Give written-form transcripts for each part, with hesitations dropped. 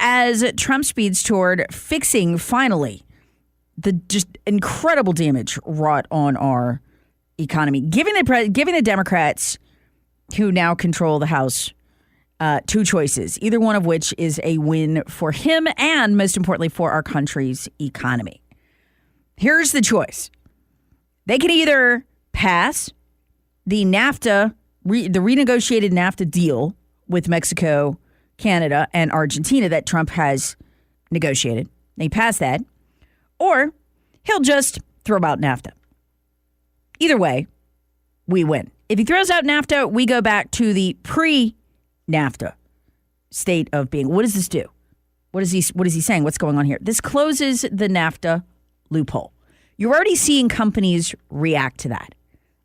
as Trump speeds toward fixing, finally, the just incredible damage wrought on our economy, giving the Democrats who now control the House two choices, either one of which is a win for him and, most importantly, for our country's economy. Here's the choice. They can either pass the NAFTA, the renegotiated NAFTA deal with Mexico, Canada, and Argentina that Trump has negotiated. They pass that. Or he'll just throw out NAFTA. Either way, we win. If he throws out NAFTA, we go back to the pre-NAFTA state of being. What does this do? What is he saying? What's going on here? This closes the NAFTA loophole. You're already seeing companies react to that,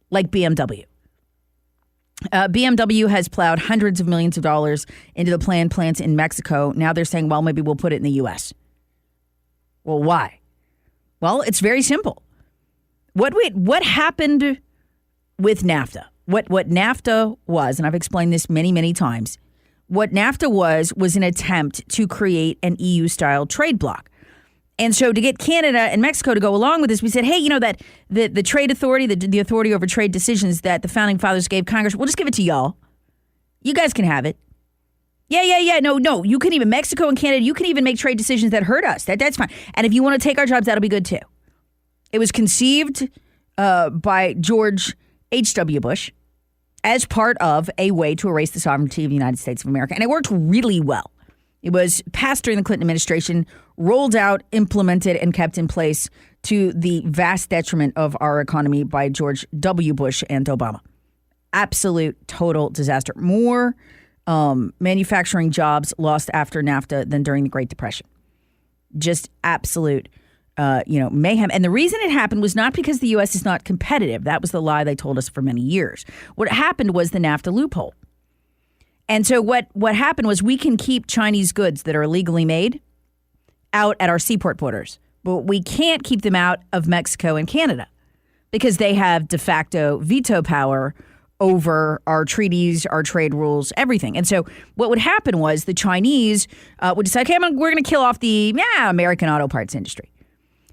like BMW. BMW has plowed hundreds of millions of dollars into the planned plants in Mexico. Now they're saying, well, maybe we'll put it in the U.S. Well, why? Well, it's very simple. What happened with NAFTA? What NAFTA was, and I've explained this many, many times, what NAFTA was an attempt to create an EU-style trade bloc. And so to get Canada and Mexico to go along with this, we said, hey, you know, that the trade authority, the authority over trade decisions that the founding fathers gave Congress, we'll just give it to y'all. You guys can have it. Yeah. No. You can even, Mexico and Canada, you can even make trade decisions that hurt us. That's fine. And if you want to take our jobs, that'll be good too. It was conceived by George H.W. Bush as part of a way to erase the sovereignty of the United States of America. And it worked really well. It was passed during the Clinton administration, rolled out, implemented, and kept in place to the vast detriment of our economy by George W. Bush and Obama. Absolute, total disaster. More manufacturing jobs lost after NAFTA than during the Great Depression. Just absolute, mayhem. And the reason it happened was not because the U.S. is not competitive. That was the lie they told us for many years. What happened was the NAFTA loophole. And so what happened was we can keep Chinese goods that are illegally made out at our seaport borders, but we can't keep them out of Mexico and Canada because they have de facto veto power over our treaties, our trade rules, everything. And so what would happen was the Chinese would decide, okay, we're going to kill off the American auto parts industry.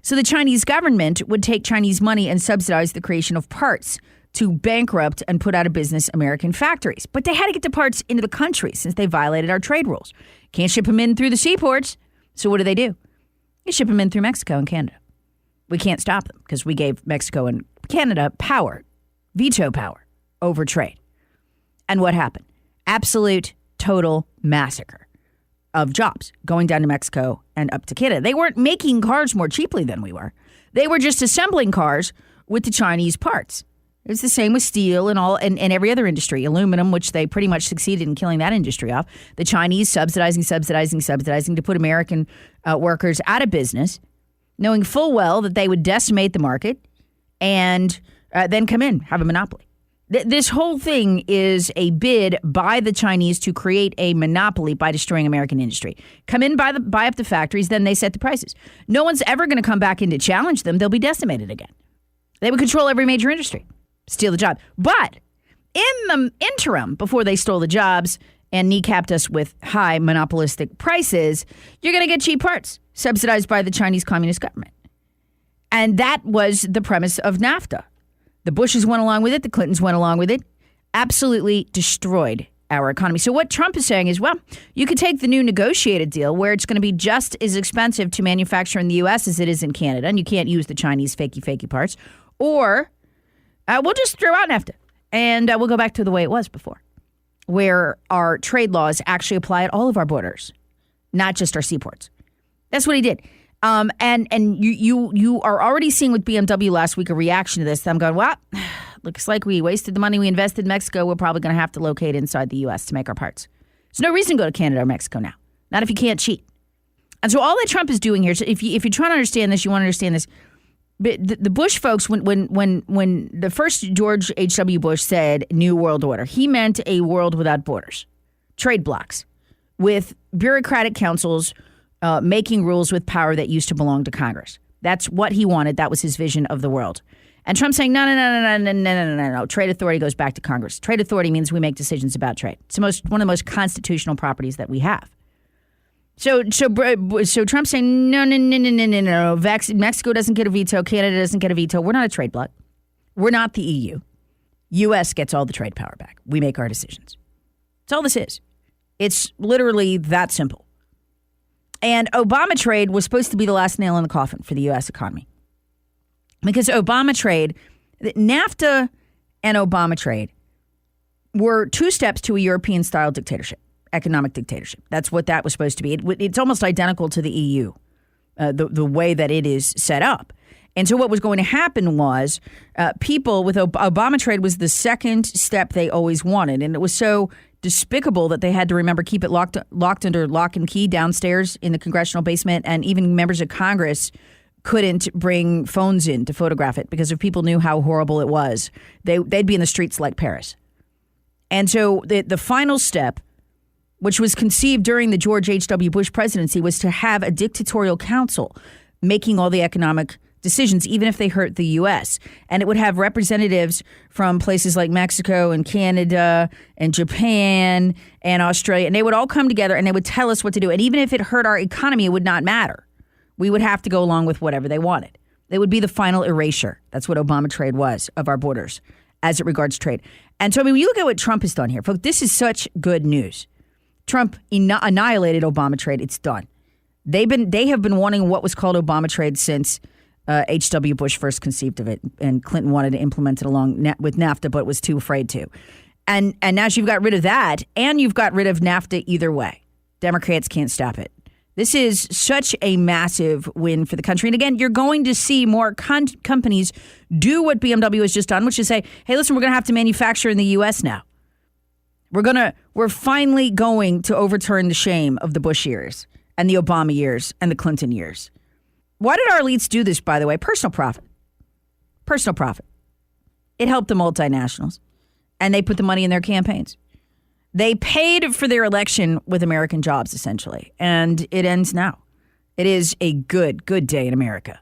So the Chinese government would take Chinese money and subsidize the creation of parts to bankrupt and put out of business American factories. But they had to get the parts into the country since they violated our trade rules. Can't ship them in through the seaports. So what do? They ship them in through Mexico and Canada. We can't stop them because we gave Mexico and Canada power, veto power over trade. And what happened? Absolute, total massacre of jobs going down to Mexico and up to Canada. They weren't making cars more cheaply than we were. They were just assembling cars with the Chinese parts. It's the same with steel and every other industry, aluminum, which they pretty much succeeded in killing that industry off. The Chinese subsidizing to put American workers out of business, knowing full well that they would decimate the market and then come in, have a monopoly. This whole thing is a bid by the Chinese to create a monopoly by destroying American industry. Come in, buy up the factories, then they set the prices. No one's ever going to come back in to challenge them. They'll be decimated again. They would control every major industry. Steal the job. But in the interim, before they stole the jobs and kneecapped us with high monopolistic prices, you're going to get cheap parts subsidized by the Chinese Communist government. And that was the premise of NAFTA. The Bushes went along with it. The Clintons went along with it. Absolutely destroyed our economy. So what Trump is saying is, well, you could take the new negotiated deal where it's going to be just as expensive to manufacture in the U.S. as it is in Canada, and you can't use the Chinese fakey parts, or we'll just throw out NAFTA, and we'll go back to the way it was before, where our trade laws actually apply at all of our borders, not just our seaports. That's what he did. And you are already seeing with BMW last week a reaction to this. I'm going, well, looks like we wasted the money we invested in Mexico. We're probably going to have to locate inside the U.S. to make our parts. There's no reason to go to Canada or Mexico now, not if you can't cheat. And so all that Trump is doing here, so if you're trying to understand this, you want to understand this. The Bush folks, when the first George H.W. Bush said New World Order, he meant a world without borders, trade blocs, with bureaucratic councils making rules with power that used to belong to Congress. That's what he wanted. That was his vision of the world. And Trump's saying, no. Trade authority goes back to Congress. Trade authority means we make decisions about trade. It's one of the most constitutional properties that we have. So Trump's saying, no. Mexico doesn't get a veto. Canada doesn't get a veto. We're not a trade bloc. We're not the EU. U.S. gets all the trade power back. We make our decisions. That's all this is. It's literally that simple. And Obama trade was supposed to be the last nail in the coffin for the U.S. economy. Because Obama trade, NAFTA and Obama trade were two steps to a European-style dictatorship, economic dictatorship. That's what that was supposed to be. It's almost identical to the EU, the way that it is set up. And so what was going to happen was people with Obama trade was the second step they always wanted. And it was so despicable that they had to remember keep it locked under lock and key downstairs in the congressional basement. And even members of Congress couldn't bring phones in to photograph it because if people knew how horrible it was, they'd be in the streets like Paris. And so the final step, which was conceived during the George H.W. Bush presidency, was to have a dictatorial council making all the economic decisions, even if they hurt the U.S. And it would have representatives from places like Mexico and Canada and Japan and Australia. And they would all come together and they would tell us what to do. And even if it hurt our economy, it would not matter. We would have to go along with whatever they wanted. It would be the final erasure. That's what Obama trade was of our borders as it regards trade. And so, I mean, when you look at what Trump has done here, folks, this is such good news. Trump annihilated Obama trade. It's done. They have been wanting what was called Obama trade since H.W. Bush first conceived of it, and Clinton wanted to implement it along with NAFTA, but was too afraid to. And now you've got rid of that, and you've got rid of NAFTA either way. Democrats can't stop it. This is such a massive win for the country. And again, you're going to see more companies do what BMW has just done, which is say, hey, listen, we're going to have to manufacture in the U.S. now. We're finally going to overturn the shame of the Bush years and the Obama years and the Clinton years. Why did our elites do this, by the way? Personal profit. Personal profit. It helped the multinationals, and they put the money in their campaigns. They paid for their election with American jobs, essentially, and it ends now. It is a good day in America.